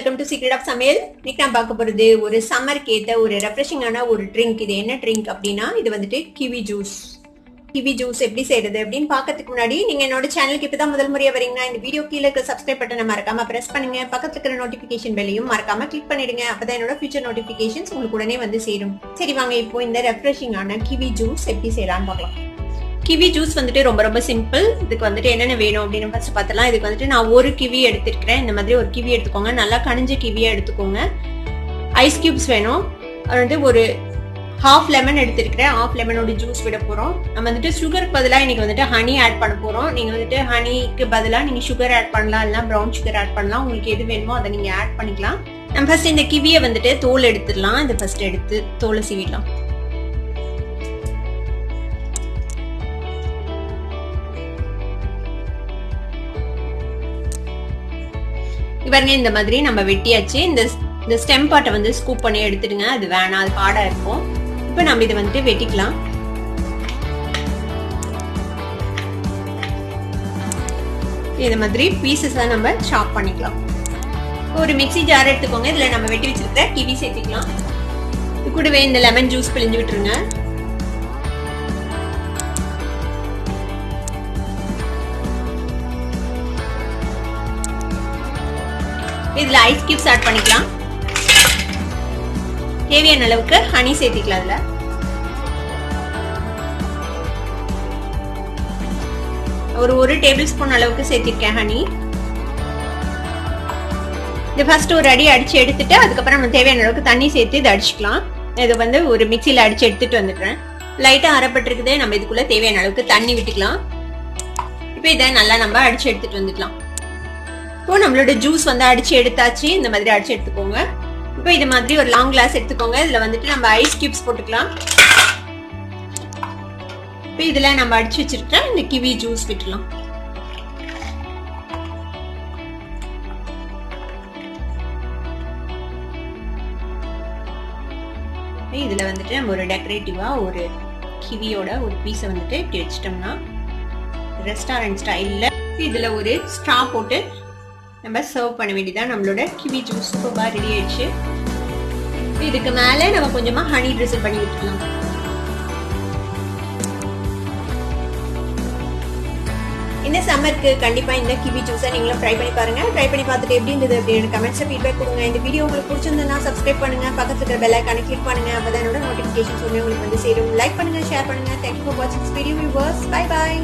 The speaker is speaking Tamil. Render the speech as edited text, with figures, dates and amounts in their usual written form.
வெல்கம் டு சீக்ரெட் ஆஃப் சமையல். இன்னைக்கு நான் பார்க்க போறது ஒரு சம்மருக்கு ஏத்த ஒரு ரெஃப்ரெஷிங்கான ஒரு ட்ரிங்க். இது என்ன ட்ரிங்க் அப்படின்னா, இது வந்துட்டு கிவி ஜூஸ். கிவி ஜூஸ் எப்படி செய்யறது அப்படின்னு பார்க்கறதுக்கு முன்னாடி நீங்க என்னோட சேனலுக்கு இப்பதான் முதல் முறையா வரீங்கன்னா இந்த வீடியோ கீழே இருக்க சப்ஸ்கிரைப் பட்டனை மறக்காம பிரஸ் பண்ணுங்க. பக்கத்துல இருக்கிற நோட்டிபிகேஷன் பெல்லையும் மறக்காம கிளிக் பண்ணிடுங்க. அப்பதான் என்னோட ஃபியூச்சர் நோட்டிபிகேஷன்ஸ் உங்களுக்கு உடனே வந்து சேரும். சரி வாங்க இப்போ இந்த ரெஃப்ரெஷிங்கான கிவி ஜூஸ் எப்படி செய்யலாம்னு பார்க்கலாம். கிவி ஜூஸ் வந்துட்டு ரொம்ப ரொம்ப சிம்பிள். இதுக்கு வந்துட்டு என்னென்ன வேணும் அப்படின்னு ஃபர்ஸ்ட் பார்த்தலாம். இதுக்கு வந்துட்டு நான் ஒரு கிவி எடுத்துருக்கிறேன். இந்த மாதிரி ஒரு கிவி எடுத்துக்கோங்க. நல்லா கனிஞ்ச கிவியா எடுத்துக்கோங்க. ஐஸ் கியூப்ஸ் வேணும். வந்து ஒரு ஹாஃப் லெமன் எடுத்துருக்கிறேன். ஹாஃப் லெமனோட ஜூஸ் விட போறோம். நம்ம வந்துட்டு சுகருக்கு பதிலாக இன்னைக்கு வந்துட்டு ஹனி ஆட் பண்ண போறோம். நீங்க வந்துட்டு ஹனிக்கு பதிலாக நீங்க சுகர் ஆட் பண்ணலாம், இல்லைன்னா ப்ரௌன் சுகர் ஆட் பண்ணலாம். உங்களுக்கு எது வேணுமோ அதை நீங்க ஆட் பண்ணிக்கலாம். நம்ம ஃபர்ஸ்ட் இந்த கிவியை வந்துட்டு தோல் எடுத்துடலாம். இதை ஃபர்ஸ்ட் எடுத்து தோலை சீவிடலாம். பாருங்க, இந்த மாதிரி நம்ம வெட்டியாச்சு. இந்த ஸ்டெம் பார்ட்டை வந்து ஸ்கூப் பண்ணி எடுத்துடுங்க. அது வேணாம், அது பாடா இருக்கும். இப்போ நம்ம இதை வந்துட்டு வெட்டிக்கலாம். இந்த மாதிரி பீசஸா நம்ம சாப் பண்ணிக்கலாம். ஒரு மிக்ஸி ஜார் எடுத்துக்கோங்க. இதுல நம்ம வெட்டி வச்சிருக்க கிவி சேர்த்துக்கலாம். இது கூடவே இந்த லெமன் ஜூஸ் பிழிஞ்சு விட்டுருங்க. இதுல ஐஸ் கியூப்ஸ் ஆட் பண்ணிக்கலாம். தேவையான அளவுக்கு ஹனி சேர்த்திக்கலாம். அதுல ஒரு டேபிள் ஸ்பூன் அளவுக்கு சேர்த்திருக்கேன் ஹனி. இது ஃபர்ஸ்ட் ஒரு அடி அடிச்சு எடுத்துட்டு அதுக்கப்புறம் நம்ம தேவையான அளவுக்கு தண்ணி சேர்த்து இதை அடிச்சுக்கலாம். இதை வந்து ஒரு மிக்சியில அடிச்சு எடுத்துட்டு வந்துடுறேன். லைட்டா அரைப்பட்டிருக்குது. நம்ம இதுக்குள்ள தேவையான அளவுக்கு தண்ணி விட்டுக்கலாம். இப்போ இதை நல்லா நம்ம அடிச்சு எடுத்துட்டு வந்துக்கலாம். இப்போ நம்மளோட ஜூஸ் வந்து அடிச்சு எடுத்தாச்சு. இந்த மாதிரி அடிச்சு எடுத்துக்கோங்க. இப்போ இது மாதிரி ஒரு லாங் கிளாஸ் எடுத்துக்கோங்க. இதுல வந்துட்டு நம்ம ஐஸ் கியூப்ஸ் போட்டுக்கலாம். இப்போ இதுல நம்ம அடிச்சு வச்சிருக்க இந்த கிவி ஜூஸ் விட்டுலாம். இதுல வந்துட்டு நம்ம ஒரு டெக்கரேட்டிவா ஒரு கிவியோட ஒரு பீஸை வந்துட்டு இப்படி வச்சிட்டோம்னா ரெஸ்டாரண்ட் ஸ்டைல்ல இதுல ஒரு ஸ்ட்ரா போட்டு நம்ம சர்வ் பண்ண வேண்டியதான். நம்மளோட கிவி ஜூஸ் சூப்பரா ரெடி ஆயிடுச்சு. இதுக்கு மேல நம்ம கொஞ்சமா ஹனி ட்ரிசில் பண்ணி விட்டுக்கலாம். இந்த சம்மருக்கு கண்டிப்பா இந்த கிவி ஜூஸை நீங்களும் ட்ரை பண்ணி பாருங்க. ட்ரை பண்ணி பார்த்துட்டு எப்படி இருந்தது அப்படின்னு கமெண்ட்ஸ்ல ஃபீட்பேக் கொடுங்க. இந்த வீடியோ உங்களுக்கு பிடிச்சிருந்ததுன்னா சப்ஸ்கிரைப் பண்ணுங்க. பக்கத்துல இருக்கிற பெல் ஐகானை கிளிக் பண்ணுங்க. அப்பதான் என்னோட நோட்டிபிகேஷன்ஸ் உங்களுக்கு வந்து சேரும். லைக் பண்ணுங்க, ஷேர் பண்ணுங்க. Thank you for watching this video viewers. Bye bye.